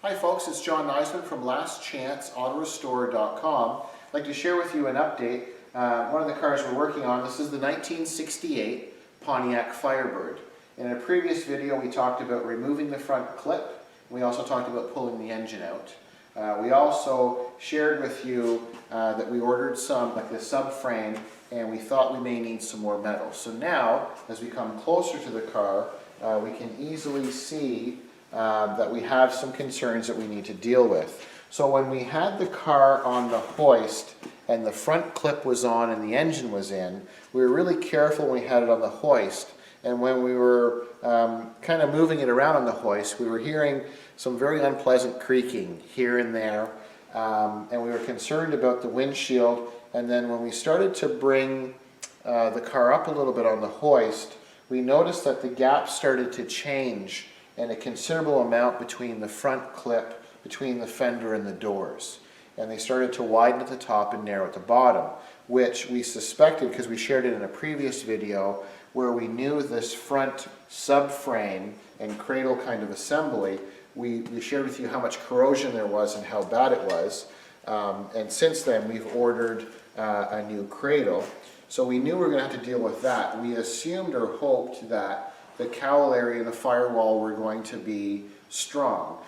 Hi folks, it's John Nizman from lastchanceautorestore.com. I'd like to share with you an update. One of the cars we're working on, this is the 1968 Pontiac Firebird. In a previous video we talked about removing the front clip. We also talked about pulling the engine out. We also shared with you that we ordered some, like the subframe, and we thought we may need some more metal. So now, as we come closer to the car, we can easily see that we have some concerns that we need to deal with. So when we had the car on the hoist and the front clip was on and the engine was in, we were really careful when we had it on the hoist. And when we were kind of moving it around on the hoist, we were hearing some very unpleasant creaking here and there. And we were concerned about the windshield. And then when we started to bring the car up a little bit on the hoist, we noticed that the gap started to change and a considerable amount between the front clip, between the fender and the doors. And they started to widen at the top and narrow at the bottom, which we suspected because we shared it in a previous video where we knew this front subframe and cradle kind of assembly. We shared with you how much corrosion there was and how bad it was. And since then we've ordered a new cradle. So we knew we were going to have to deal with that. We assumed or hoped that the cowl area and the firewall were going to be strong.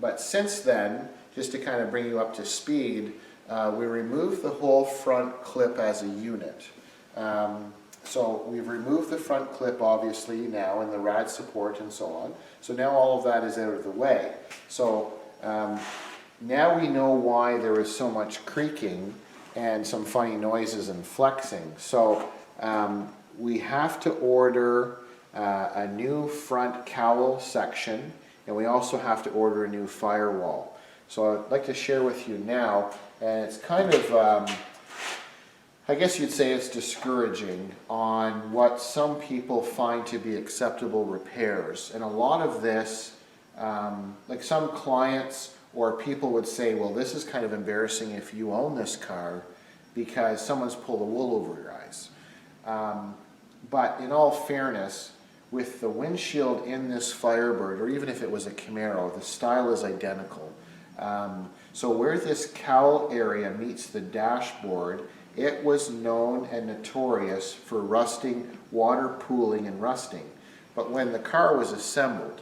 But since then, just to kind of bring you up to speed, we removed the whole front clip as a unit. So we've removed the front clip obviously now and the rad support and so on. So now all of that is out of the way. So now we know why there is so much creaking and some funny noises and flexing. So we have to order a new front cowl section, and we also have to order a new firewall. So I'd like to share with you now, and it's kind of, I guess you'd say it's discouraging on what some people find to be acceptable repairs. And a lot of this, like some clients or people would say, well, this is kind of embarrassing if you own this car because someone's pulled the wool over your eyes. But in all fairness, with the windshield in this Firebird, or even if it was a Camaro, the style is identical. So where this cowl area meets the dashboard, it was known and notorious for rusting, water pooling and rusting. But when the car was assembled,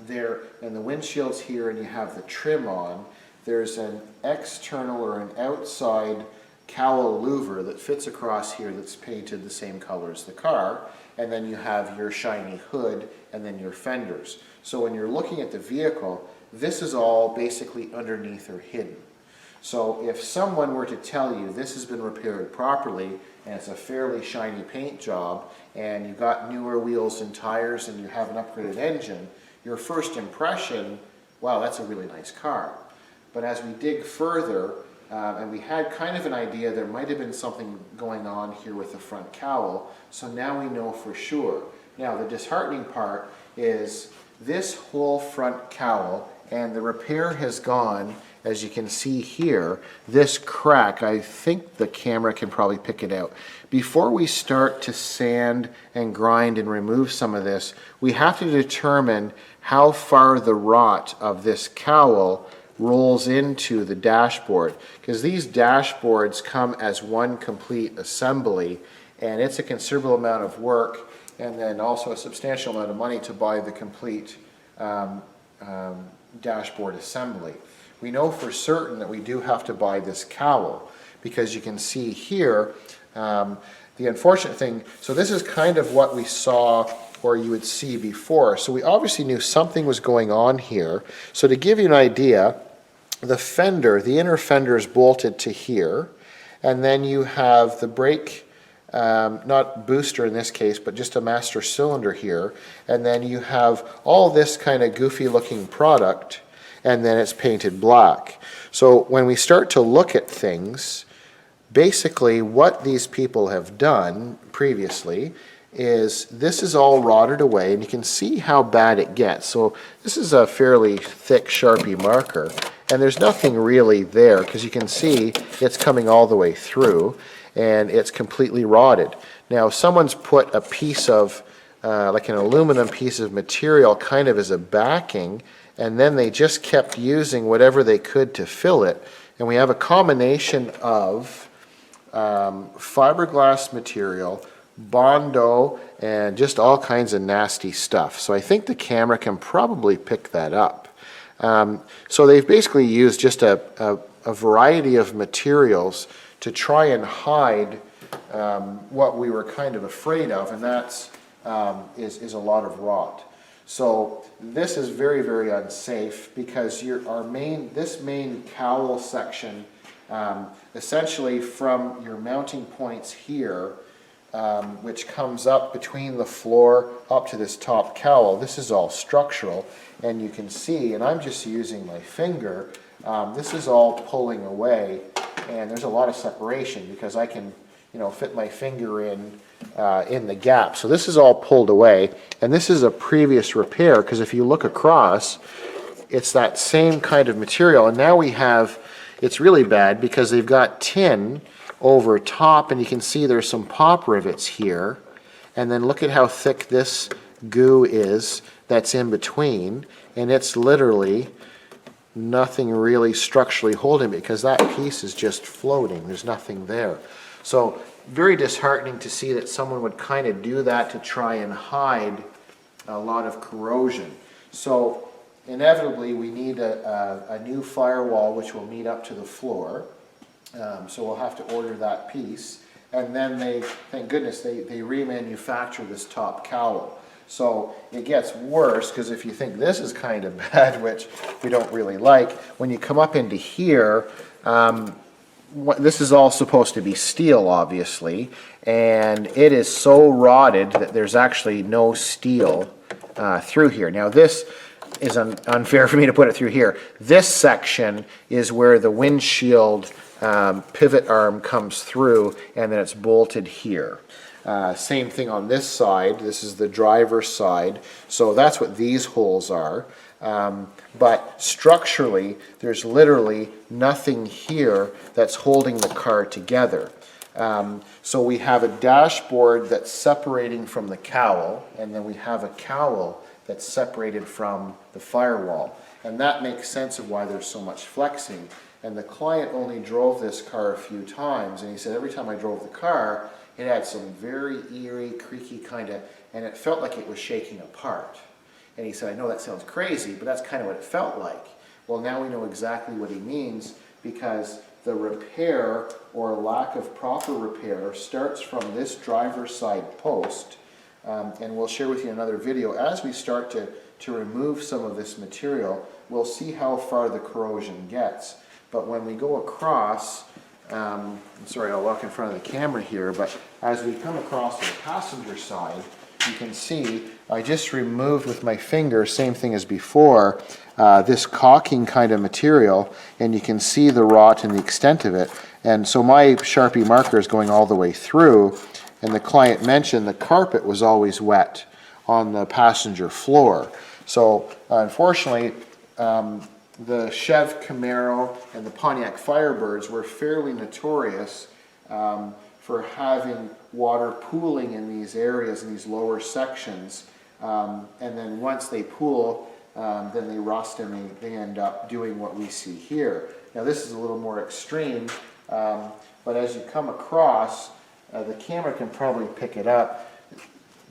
there, and the windshield's here and you have the trim on, there's an external or an outside cowl louver that fits across here that's painted the same color as the car, and then you have your shiny hood and then your fenders. So when you're looking at the vehicle, this is all basically underneath or hidden. So if someone were to tell you this has been repaired properly and it's a fairly shiny paint job and you've got newer wheels and tires and you have an upgraded engine, your first impression, wow, that's a really nice car. But as we dig further, and we had kind of an idea there might have been something going on here with the front cowl, so now we know for sure. Now the disheartening part is this whole front cowl, and the repair has gone, as you can see here, this crack, I think the camera can probably pick it out. Before we start to sand and grind and remove some of this, we have to determine how far the rot of this cowl rolls into the dashboard, because these dashboards come as one complete assembly, and it's a considerable amount of work and then also a substantial amount of money to buy the complete dashboard assembly. We know for certain that we do have to buy this cowl, because you can see here the unfortunate thing, so this is kind of what we saw or you would see before. So we obviously knew something was going on here. So to give you an idea, the fender, the inner fender is bolted to here, and then you have the brake, not booster in this case, but just a master cylinder here, and then you have all this kind of goofy looking product, and then it's painted black. So when we start to look at things, basically what these people have done previously is this is all rotted away, and you can see how bad it gets. So this is a fairly thick Sharpie marker, and there's nothing really there because you can see it's coming all the way through and it's completely rotted. Now someone's put a piece of like an aluminum piece of material kind of as a backing, and then they just kept using whatever they could to fill it. And we have a combination of fiberglass material, Bondo, and just all kinds of nasty stuff. So I think the camera can probably pick that up. So they've basically used just a variety of materials to try and hide what we were kind of afraid of, and that's is a lot of rot. So this is very, very unsafe because this main cowl section, essentially from your mounting points here, which comes up between the floor up to this top cowl, this is all structural, and you can see, and I'm just using my finger, this is all pulling away, and there's a lot of separation because I can, fit my finger in the gap. So this is all pulled away, and this is a previous repair, because if you look across, it's that same kind of material, and now we have, it's really bad because they've got tin over top, and you can see there's some pop rivets here, and then look at how thick this goo is that's in between, and it's literally nothing really structurally holding it because that piece is just floating. There's nothing there. So very disheartening to see that someone would kind of do that to try and hide a lot of corrosion. So inevitably we need a new firewall which will meet up to the floor. So we'll have to order that piece. And then thank goodness, they remanufacture this top cowl. So it gets worse because if you think this is kind of bad, which we don't really like, when you come up into here, this is all supposed to be steel, obviously, and it is so rotted that there's actually no steel through here. Now this is unfair for me to put it through here. This section is where the windshield pivot arm comes through, and then it's bolted here. Same thing on this side. This is the driver's side, so that's what these holes are. But structurally, there's literally nothing here that's holding the car together. So we have a dashboard that's separating from the cowl, and then we have a cowl that's separated from the firewall. And that makes sense of why there's so much flexing. And the client only drove this car a few times, and he said every time I drove the car, it had some very eerie, creaky kind of, and it felt like it was shaking apart. And he said, I know that sounds crazy, but that's kind of what it felt like. Well, now we know exactly what he means, because the repair or lack of proper repair starts from this driver's side post, and we'll share with you another video. As we start to remove some of this material, we'll see how far the corrosion gets. But when we go across, I'm sorry, I'll walk in front of the camera here, but as we come across the passenger side, you can see I just removed with my finger, same thing as before, this caulking kind of material, and you can see the rot and the extent of it. And so my Sharpie marker is going all the way through, and the client mentioned the carpet was always wet on the passenger floor. So unfortunately, the Chev Camaro and the Pontiac Firebirds were fairly notorious for having water pooling in these areas, in these lower sections, and then once they pool, then they rust and they end up doing what we see here. Now this is a little more extreme, but as you come across, the camera can probably pick it up.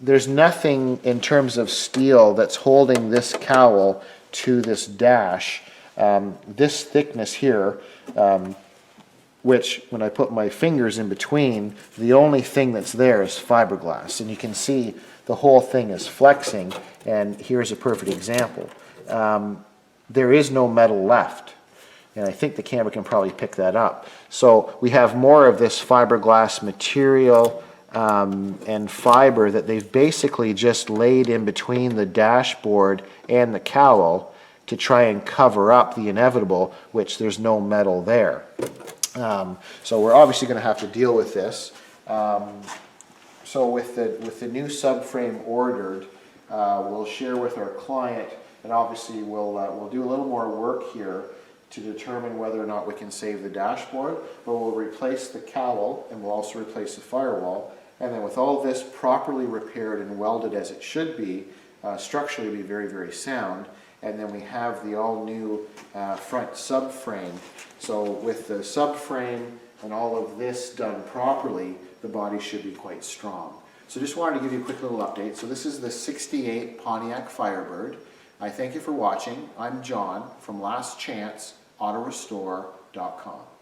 There's nothing in terms of steel that's holding this cowl to this dash. This thickness here, which when I put my fingers in between, the only thing that's there is fiberglass, and you can see the whole thing is flexing. And here's a perfect example. There is no metal left, and I think the camera can probably pick that up. So we have more of this fiberglass material and fiber that they've basically just laid in between the dashboard and the cowl to try and cover up the inevitable, which there's no metal there. So we're obviously going to have to deal with this. So with the new subframe ordered, we'll share with our client, and obviously we'll do a little more work here to determine whether or not we can save the dashboard, but we'll replace the cowl and we'll also replace the firewall. And then with all this properly repaired and welded as it should be, structurally be very, very sound. and then we have the all-new front subframe. So with the subframe and all of this done properly, the body should be quite strong. So just wanted to give you a quick little update. So this is the 68 Pontiac Firebird. I thank you for watching. I'm John from lastchanceautorestore.com.